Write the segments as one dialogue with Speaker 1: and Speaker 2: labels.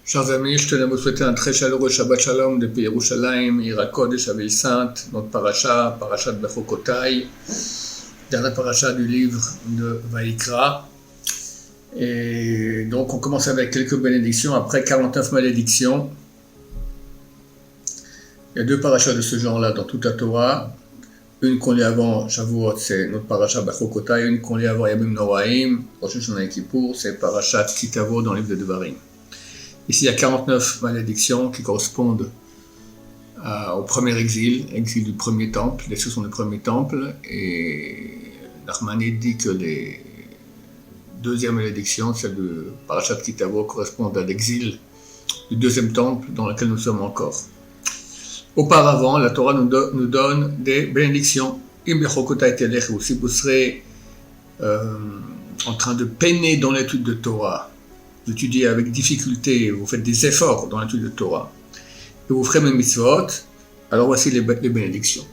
Speaker 1: Chers amis, je tenais à vous souhaiter un très chaleureux Shabbat Shalom depuis Yerushalayim, Ira Kodesh, Ville Sainte, notre paracha, paracha de Bechokotai, dernière paracha du livre de Vaïkra. Et donc on commence avec quelques bénédictions, après 49 malédictions. Il y a deux parachas de ce genre-là dans toute la Torah. Une qu'on lit avant Shavuot, c'est notre paracha Bechokotai, une qu'on lit avant Yamim Noraim, Rosh Hashanah et Kippour, c'est parachat Kitavo dans le livre de Devarim. Ici, il y a 49 malédictions qui correspondent au premier exil du premier temple, les destructions du premier temple, et Nachmanides dit que les deuxièmes malédictions, celle de Parashat Kitavo, correspondent à l'exil du deuxième temple dans lequel nous sommes encore. Auparavant, la Torah nous donne des bénédictions. Si vous serez en train de peiner dans l'étude de Torah, vous étudiez avec difficulté, vous faites des efforts dans l'étude de Torah, et vous ferez mes mitzvot, alors voici les bénédictions.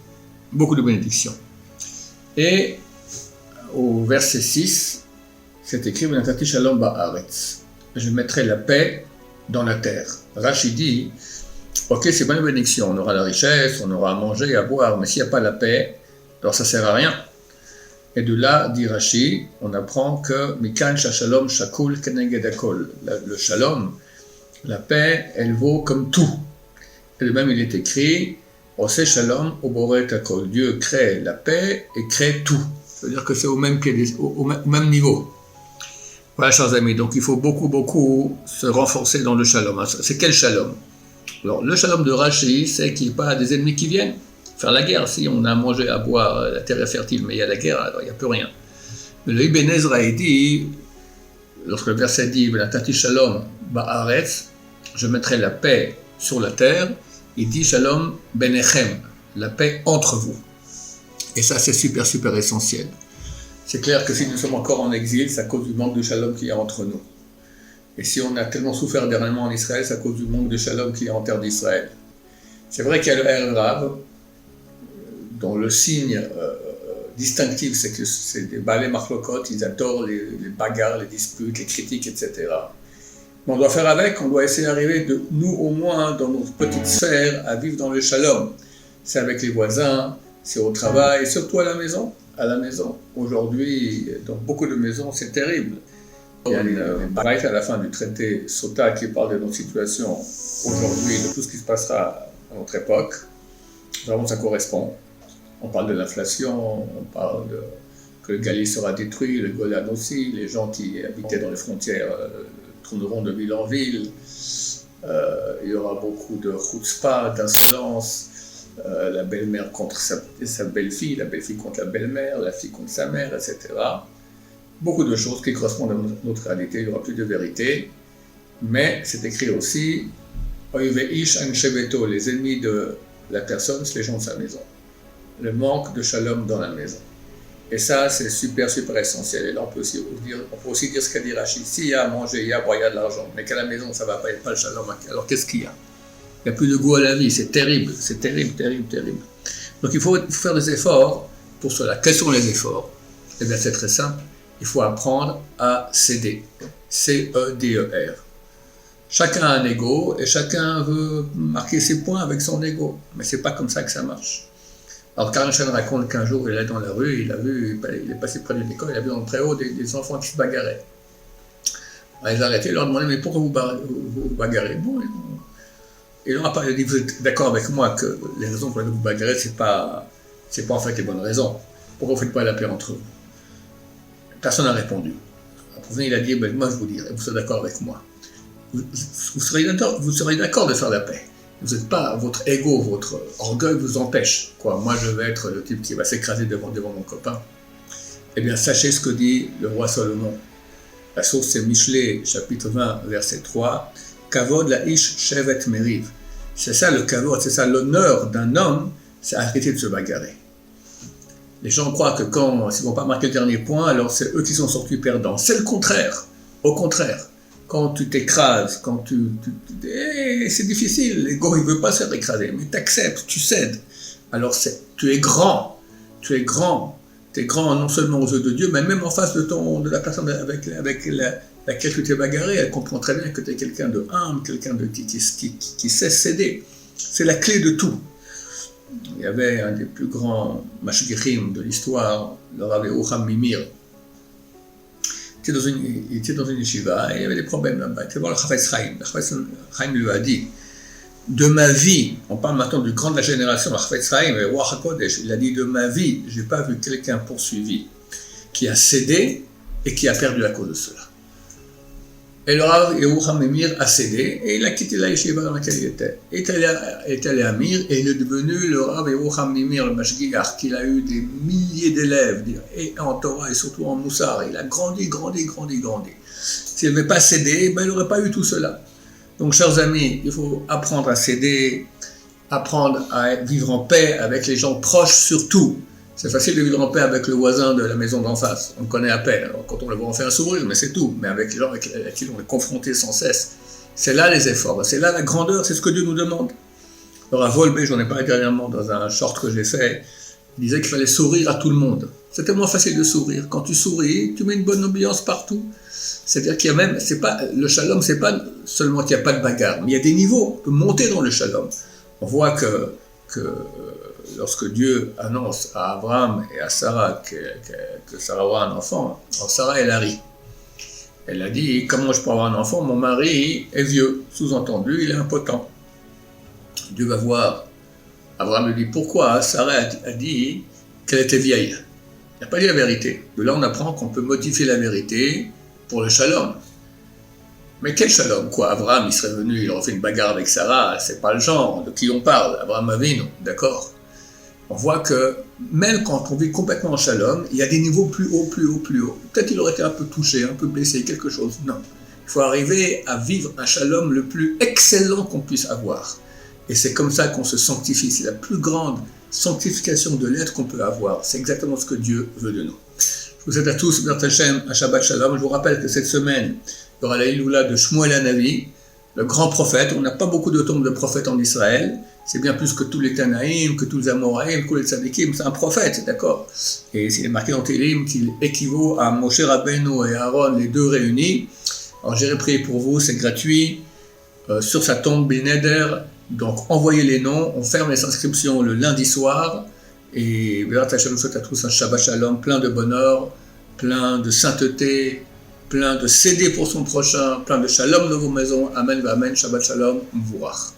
Speaker 1: Beaucoup de bénédictions. Et au verset 6, c'est écrit « V'natati shalom ba'aretz » je mettrai la paix dans la terre. Rashi dit « Ok, c'est bonne bénédiction, on aura la richesse, on aura à manger, à boire, mais s'il n'y a pas la paix, alors ça ne sert à rien. » Et de là, dit Rashi, on apprend que Mikan Shalom Shakul Keneged Akol. Le shalom, la paix, elle vaut comme tout. Et de même, il est écrit Ose Shalom Oboret Akol. Dieu crée la paix et crée tout. C'est-à-dire que c'est au même pied, au même niveau. Voilà, chers amis. Donc, il faut beaucoup se renforcer dans le shalom. C'est quel shalom? Alors, le shalom de Rashi, c'est qu'il n'y a pas des ennemis qui viennent faire la guerre. Si on a à manger, à boire, la terre est fertile, mais il y a la guerre, alors il n'y a plus rien. Mais le Ibn Ezra dit, lorsque le verset dit « V'natati shalom ba'aretz » je mettrai la paix sur la terre, il dit « Shalom benechem » la paix entre vous. Et ça, c'est super essentiel. C'est clair que si nous sommes encore en exil, c'est à cause du manque de shalom qu'il y a entre nous. Et si on a tellement souffert dernièrement en Israël, c'est à cause du manque de shalom qu'il y a en terre d'Israël. C'est vrai qu'il y a le Erev Rav, dont le signe distinctif, c'est que c'est des balais marlokot, ils adorent les bagarres, les disputes, les critiques, etc. Mais on doit faire avec, on doit essayer d'arriver, nous au moins, dans notre petite sphère, à vivre dans le shalom. C'est avec les voisins, c'est au travail, et surtout à la maison. À la maison. Aujourd'hui, dans beaucoup de maisons, c'est terrible. Il y a une braïta à la fin du traité Sota qui parle de notre situation aujourd'hui, de tout ce qui se passera à notre époque. Vraiment, ça correspond. On parle de l'inflation, on parle que le Galil sera détruit, le Golan aussi, les gens qui habitaient dans les frontières tourneront de ville en ville, il y aura beaucoup de chutzpah, d'insolence, la belle-mère contre sa belle-fille, la belle-fille contre la belle-mère, la fille contre sa mère, etc. Beaucoup de choses qui correspondent à notre réalité, il n'y aura plus de vérité, mais c'est écrit aussi « Oive ish an shebeto » les ennemis de la personne, c'est les gens de sa maison. Le manque de shalom dans la maison. Et ça, c'est super essentiel. Et là, on peut aussi dire ce qu'a dit Rachid. S'il y a à manger, il y a à boire, il y a de l'argent, mais qu'à la maison, ça ne va pas, il n'y a pas le shalom. Alors, qu'est-ce qu'il y a? Il n'y a plus de goût à la vie. C'est terrible. C'est terrible. Donc, il faut faire des efforts pour cela. Quels sont les efforts? Eh bien, c'est très simple. Il faut apprendre à céder. C-E-D-E-R. Chacun a un ego et chacun veut marquer ses points avec son ego. Mais ce n'est pas comme ça que ça marche. Alors, Karen Chan raconte qu'un jour, il est dans la rue, il est passé près d'une école, il a vu dans le préau des enfants qui se bagarraient. Alors, ils ont arrêté, ils leur demandaient, mais pourquoi vous bagarrez? Bon, et leur a dit, vous êtes d'accord avec moi que les raisons pour lesquelles vous bagarrez, c'est pas en fait les bonnes raisons. Pourquoi vous ne faites pas la paix entre vous? Personne n'a répondu. Après, il a dit, ben, moi je vous dirai, vous serez d'accord avec moi. Vous serez d'accord de faire la paix. Vous n'êtes pas, votre ego, votre orgueil vous empêche. Moi, je vais être le type qui va s'écraser devant mon copain. Eh bien, sachez ce que dit le roi Salomon. La source, c'est Michelet, chapitre 20, verset 3. Kavod la ish shevet meriv. C'est ça le kavod, c'est ça l'honneur d'un homme, c'est arrêter de se bagarrer. Les gens croient que s'ils ne vont pas marquer le dernier point, alors c'est eux qui sont sortis perdants. C'est le contraire. Au contraire. Quand tu t'écrases, c'est difficile, l'ego il ne veut pas se faire écraser, mais tu acceptes, tu cèdes. Alors tu es grand non seulement aux yeux de Dieu, mais même en face de la personne avec laquelle tu t'es bagarré, elle comprend très bien que tu es quelqu'un de humble, quelqu'un qui sait céder. C'est la clé de tout. Il y avait un des plus grands mashgichim de l'histoire, le Rav Yerucham Mimir. Il était dans une yeshiva et il y avait des problèmes là-bas. Il était voir le Chafetz Chaim. Le Chafetz Chaim lui a dit, de ma vie, on parle maintenant du grand de la génération, le Chafetz Chaim, le Ruach HaKodesh, il a dit, de ma vie, je n'ai pas vu quelqu'un poursuivi qui a cédé et qui a perdu à cause de cela. Et le Rav Yerucham Mimir a cédé et il a quitté la yeshiva dans laquelle il était. Il est allé à Mir et il est devenu le Rav Yerucham Mimir, le Mashgiach, qu'il a eu des milliers d'élèves, et en Torah et surtout en Moussar. Il a grandi. S'il n'avait pas cédé, il n'aurait pas eu tout cela. Donc, chers amis, il faut apprendre à céder, apprendre à vivre en paix avec les gens proches surtout. C'est facile de vivre en paix avec le voisin de la maison d'en face, on le connaît à peine. Alors, quand on le voit, on fait un sourire, mais c'est tout. Mais avec les gens avec qui on est confronté sans cesse, c'est là les efforts, c'est là la grandeur, c'est ce que Dieu nous demande. Alors à Volbé, j'en ai parlé dernièrement dans un short que j'ai fait, il disait qu'il fallait sourire à tout le monde. C'est tellement facile de sourire. Quand tu souris, tu mets une bonne ambiance partout. C'est-à-dire qu'il y a même, le shalom, c'est pas seulement qu'il n'y a pas de bagarre, mais il y a des niveaux, on peut monter dans le shalom. On voit que lorsque Dieu annonce à Abraham et à Sarah que Sarah aura un enfant, alors Sarah, elle a ri. Elle a dit, comment je peux avoir un enfant? Mon mari est vieux. Sous-entendu, il est impotent. Dieu va voir. Abraham lui dit, pourquoi Sarah a dit qu'elle était vieille? Il n'a pas dit la vérité. De là, on apprend qu'on peut modifier la vérité pour le shalom. Mais quel shalom? Quoi, Abraham, il serait venu, il aurait fait une bagarre avec Sarah, c'est pas le genre de qui on parle. Abraham Avinu, d'accord? On voit que même quand on vit complètement en shalom, il y a des niveaux plus hauts. Peut-être qu'il aurait été un peu touché, un peu blessé, quelque chose. Non. Il faut arriver à vivre un shalom le plus excellent qu'on puisse avoir. Et c'est comme ça qu'on se sanctifie. C'est la plus grande sanctification de l'être qu'on peut avoir. C'est exactement ce que Dieu veut de nous. Je vous souhaite à tous, B'ezrat Hashem, un Shabbat Shalom. Je vous rappelle que cette semaine, il y aura la Hiloula de Shmuel Hanavi, le grand prophète. On n'a pas beaucoup de tombes de prophètes en Israël. C'est bien plus que tous les Tanaïm, que tous les Amoraïm, que tous les Tzadikim. C'est un prophète, d'accord? Et il est marqué dans Télim qu'il équivaut à Moshe Rabbeinu et Aaron, les deux réunis. Alors j'irai prier pour vous, c'est gratuit. Sur sa tombe, Bineder. Donc envoyez les noms. On ferme les inscriptions le lundi soir. Et B'ezrat Hashem nous souhaite à tous un Shabbat Shalom, plein de bonheur, plein de sainteté, plein de céder pour son prochain, plein de Shalom dans vos maisons. Amen, Amen, Shabbat Shalom, Mvourach.